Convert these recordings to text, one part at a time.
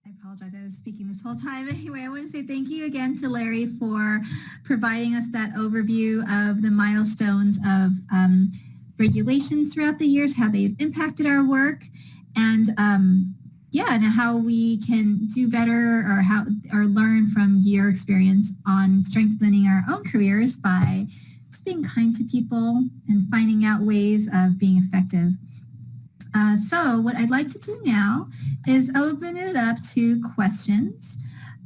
I apologize, I was speaking this whole time. Anyway, I want to say thank you again to Larry for providing us that overview of the milestones of regulations throughout the years, how they've impacted our work, and and how we can do better or learn from your experience on strengthening our own careers by just being kind to people and finding out ways of being effective. So what I'd like to do now is open it up to questions.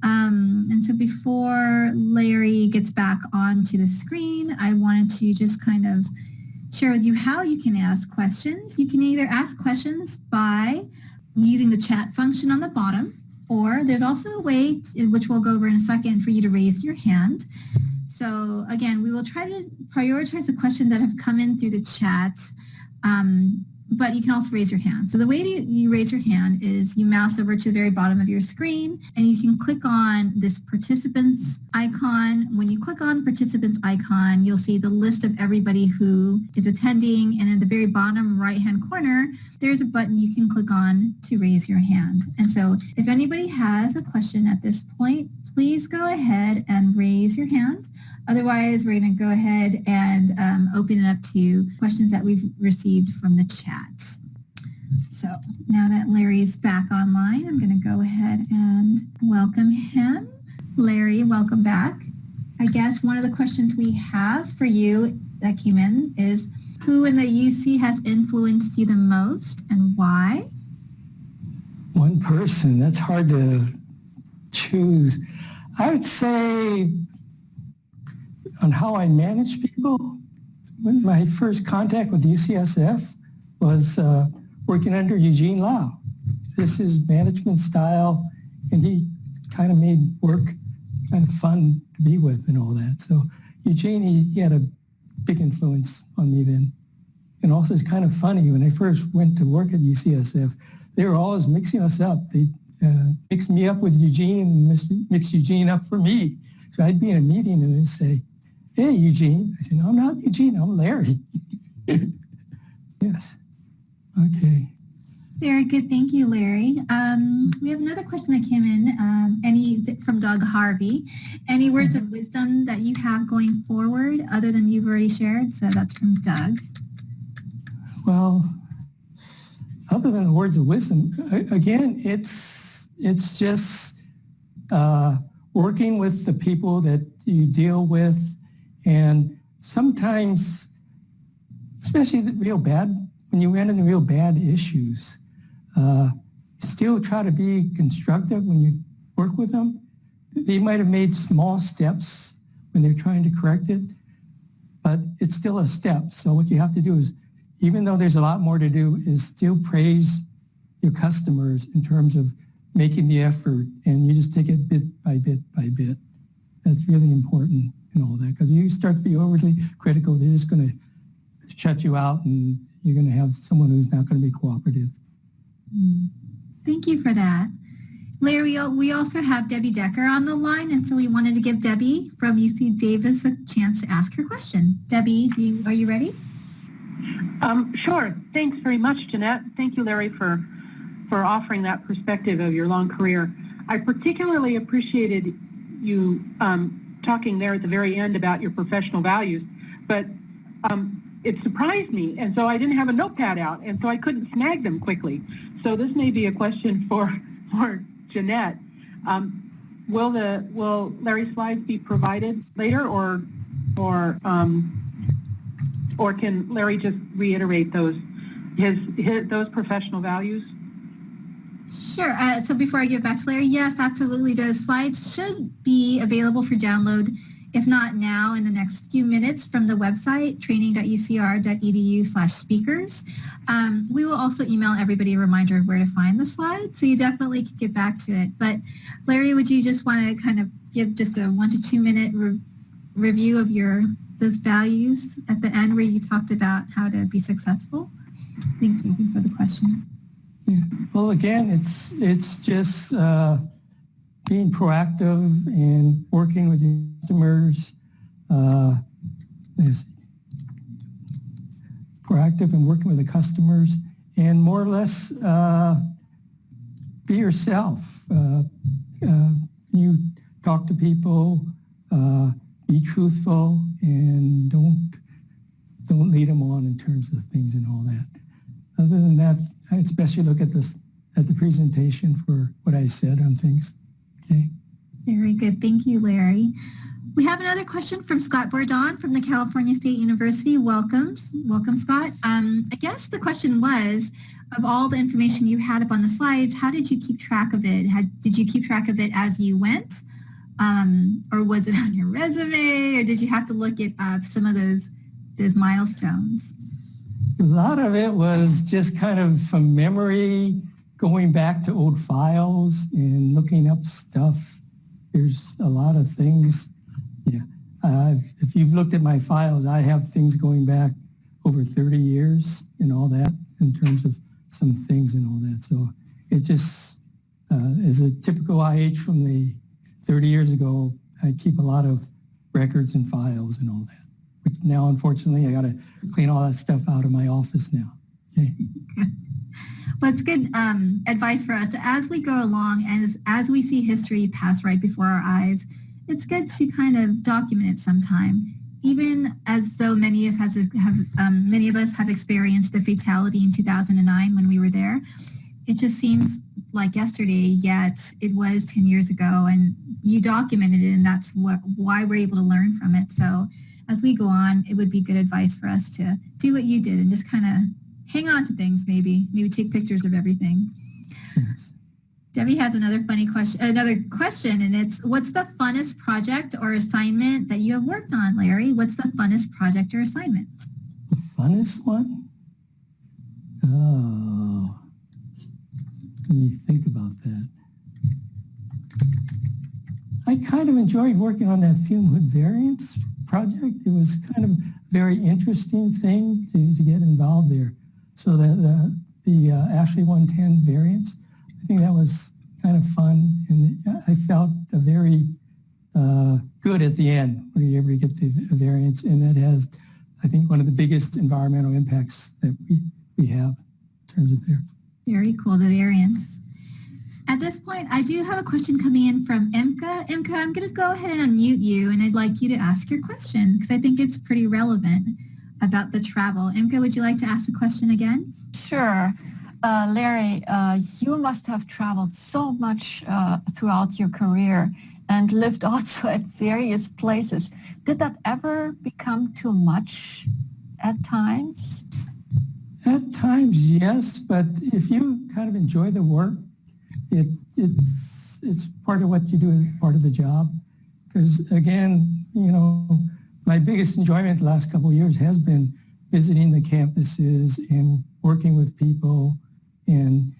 And so before Larry gets back onto the screen, I wanted to just kind of share with you how you can ask questions. You can either ask questions by using the chat function on the bottom, or there's also a way, which we'll go over in a second, for you to raise your hand. So again, we will try to prioritize the questions that have come in through the chat. But you can also raise your hand. So the way you raise your hand is you mouse over to the very bottom of your screen and you can click on this participants icon. When you click on participants icon, you'll see the list of everybody who is attending, and in the very bottom right-hand corner, there's a button you can click on to raise your hand. And so if anybody has a question at this point, please go ahead and raise your hand. Otherwise, we're going to go ahead and open it up to questions that we've received from the chat. So now that Larry's back online, I'm going to go ahead and welcome him. Larry, welcome back. I guess one of the questions we have for you that came in is, who in the UC has influenced you the most and why? One person, that's hard to choose. I would say on how I manage people, when my first contact with UCSF was working under Eugene Lau. This is management style, and he kind of made work kind of fun to be with and all that. So Eugene, he had a big influence on me then. And also it's kind of funny, when I first went to work at UCSF, they were always mixing us up. They mixed me up with Eugene and mixed Eugene up for me. So I'd be in a meeting and they'd say, "Hey, Eugene." I said, "No, I'm not Eugene, I'm Larry." Yes. Okay. Very good. Thank you, Larry. We have another question that came in from Doug Harvey. Any words of wisdom that you have going forward other than you've already shared? So that's from Doug. Well, other than words of wisdom, again, it's just working with the people that you deal with, and sometimes, especially the real bad, when you run into real bad issues, still try to be constructive when you work with them. They might have made small steps when they're trying to correct it, but it's still a step. So what you have to do is, even though there's a lot more to do, is still praise your customers in terms of making the effort, and you just take it bit by bit by bit. That's really important in all that, because you start to be overly critical, they're just going to shut you out, and you're going to have someone who's not going to be cooperative. Thank you for that. Larry, we also have Debbie Decker on the line, and so we wanted to give Debbie from UC Davis a chance to ask her question. Debbie, are you ready? Sure. Thanks very much, Janette. Thank you, Larry, for offering that perspective of your long career. I particularly appreciated you talking there at the very end about your professional values, but it surprised me, and so I didn't have a notepad out, and so I couldn't snag them quickly. So this may be a question for Janette. Will Larry's slides be provided later, or can Larry just reiterate those professional values? Sure. So before I give back to Larry, yes, absolutely. The slides should be available for download, if not now, in the next few minutes from the website, training.ucr.edu/speakers. We will also email everybody a reminder of where to find the slides, so you definitely can get back to it. But Larry, would you just want to kind of give just a 1 to 2 minute review of those values at the end where you talked about how to be successful? Thanks, David, for the question. Yeah. Well, again, it's just being proactive and working with your customers. Proactive and working with the customers, and more or less be yourself. You talk to people, be truthful, and don't lead them on in terms of things and all that. Other than that, it's best you look at the presentation for what I said on things. Okay. Very good. Thank you, Larry. We have another question from Scott Bourdon from the California State University. Welcome, Scott. I guess the question was, of all the information you had up on the slides, how did you keep track of it? Did you keep track of it as you went? Or was it on your resume? Or did you have to look at some of those milestones? A lot of it was just kind of from memory, going back to old files and looking up stuff. There's a lot of things. Yeah. If you've looked at my files, I have things going back over 30 years and all that in terms of some things and all that. So it just, as a typical IH from the 30 years ago, I keep a lot of records and files and all that. But now, unfortunately, I got to clean all that stuff out of my office now. Okay. Well, it's good advice for us. As we go along and as we see history pass right before our eyes, it's good to kind of document it sometime, even as though many of us have experienced the fatality in 2009 when we were there. It just seems like yesterday, yet it was 10 years ago, and you documented it, and that's why we're able to learn from it. So as we go on, it would be good advice for us to do what you did and just kind of hang on to things, maybe take pictures of everything. Yes. Debbie has another question, and it's, what's the funnest project or assignment that you have worked on, Larry? What's the funnest project or assignment? The funnest one? Oh, let me think about that. I kind of enjoyed working on that fume hood variance project. It was kind of a very interesting thing to get involved there. So that the Ashley 110 variance, I think that was kind of fun, and I felt a very good at the end when you're able to get the variance, and that has, I think, one of the biggest environmental impacts that we have in terms of there. Very cool, the variance. At this point, I do have a question coming in from Imka. Imka, I'm going to go ahead and unmute you, and I'd like you to ask your question because I think it's pretty relevant about the travel. Imka, would you like to ask the question again? Sure. Larry, you must have traveled so much throughout your career and lived also at various places. Did that ever become too much at times? At times, yes, but if you kind of enjoy the work, it's part of what you do, part of the job. Because again, my biggest enjoyment the last couple of years has been visiting the campuses and working with people and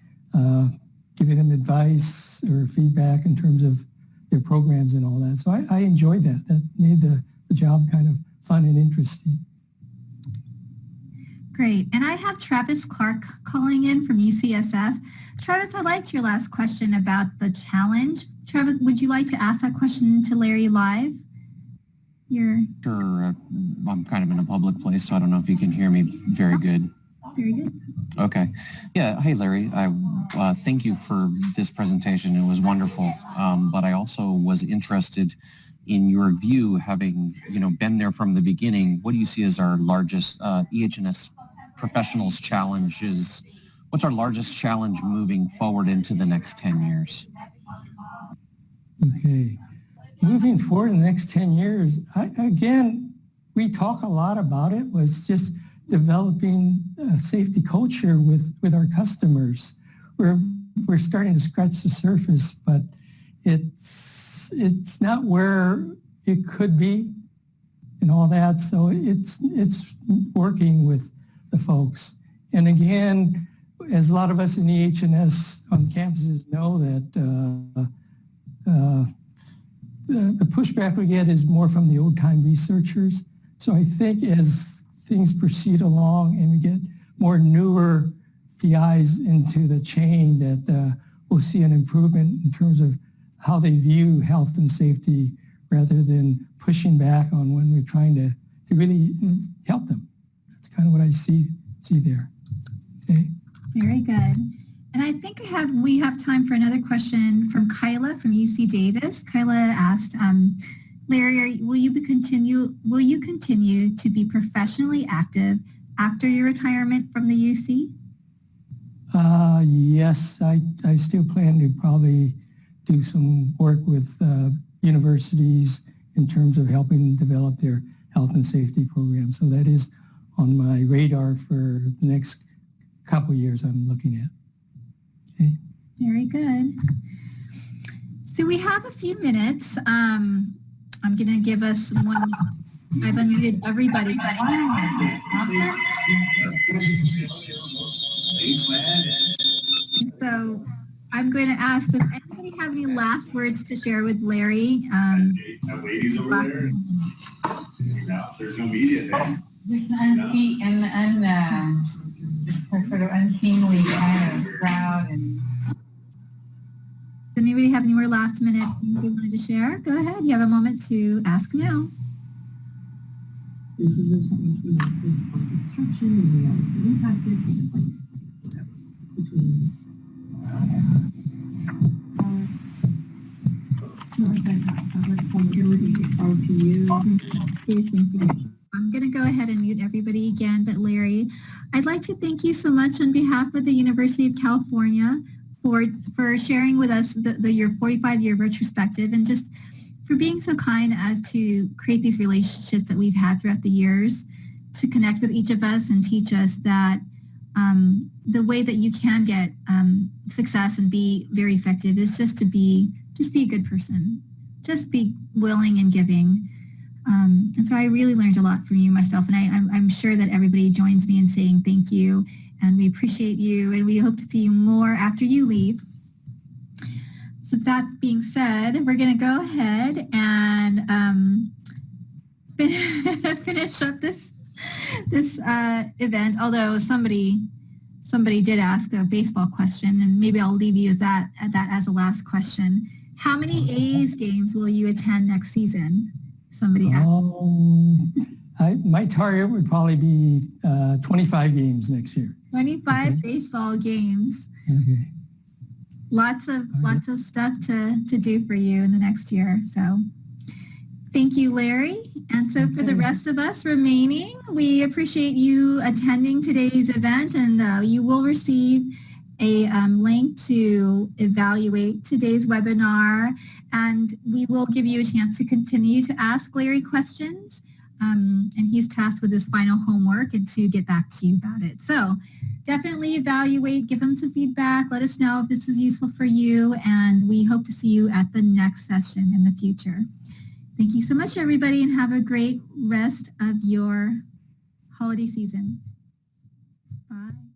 giving them advice or feedback in terms of their programs and all that. So I enjoyed that. That made the job kind of fun and interesting. Great. And I have Travis Clark calling in from UCSF. Travis, I liked your last question about the challenge. Travis, would you like to ask that question to Larry live? Sure. I'm kind of in a public place, so I don't know if you can hear me very good. Very good. Okay. Yeah. Hey, Larry. I thank you for this presentation. It was wonderful. But I also was interested in your view, having been there from the beginning. What do you see as our largest EH&S professionals challenges? What's our largest challenge moving forward into the next 10 years? Okay. Moving forward in the next 10 years, we talk a lot about it, was just developing a safety culture with our customers. We're starting to scratch the surface, but it's not where it could be and all that. So it's working with the folks. And again, as a lot of us in EH&S on campuses know that the pushback we get is more from the old-time researchers. So I think as things proceed along and we get more newer PIs into the chain, that we'll see an improvement in terms of how they view health and safety rather than pushing back on when we're trying to really help them. That's kind of what I see there. Okay. Very good. And I think we have time for another question from Kyla from UC Davis. Kyla asked, Larry, will you continue to be professionally active after your retirement from the UC? Yes, I still plan to probably do some work with universities in terms of helping develop their health and safety program. So that is on my radar for the next couple of years I'm looking at. Okay. Very good. So we have a few minutes. I'm going to give us one. I've unmuted everybody. So I'm going to ask, does anybody have any last words to share with Larry? Ladies over there. There's no media there. Just just sort of unseemly kind of crowd. And does anybody have any more last minute things they wanted to share? Go ahead. You have a moment to ask now. This is a chance to make construction and we also impacted between I'm going to go ahead and mute everybody again, but Larry, I'd like to thank you so much on behalf of the University of California for sharing with us your 45-year retrospective and just for being so kind as to create these relationships that we've had throughout the years to connect with each of us and teach us that the way that you can get success and be very effective is just be a good person. Just be willing and giving. And so I really learned a lot from you myself, and I'm sure that everybody joins me in saying thank you, and we appreciate you, and we hope to see you more after you leave. So that being said, we're going to go ahead and finish up this event, although somebody did ask a baseball question, and maybe I'll leave you at that as a last question. How many A's games will you attend next season? Somebody asked. My target would probably be 25 games next year. 25 okay. Baseball games. Okay. Lots of stuff to do for you in the next year. So thank you, Larry. And so for the rest of us remaining, we appreciate you attending today's event, and you will receive a link to evaluate today's webinar, and we will give you a chance to continue to ask Larry questions. And he's tasked with his final homework and to get back to you about it. So definitely evaluate, give him some feedback, let us know if this is useful for you, and we hope to see you at the next session in the future. Thank you so much, everybody, and have a great rest of your holiday season. Bye.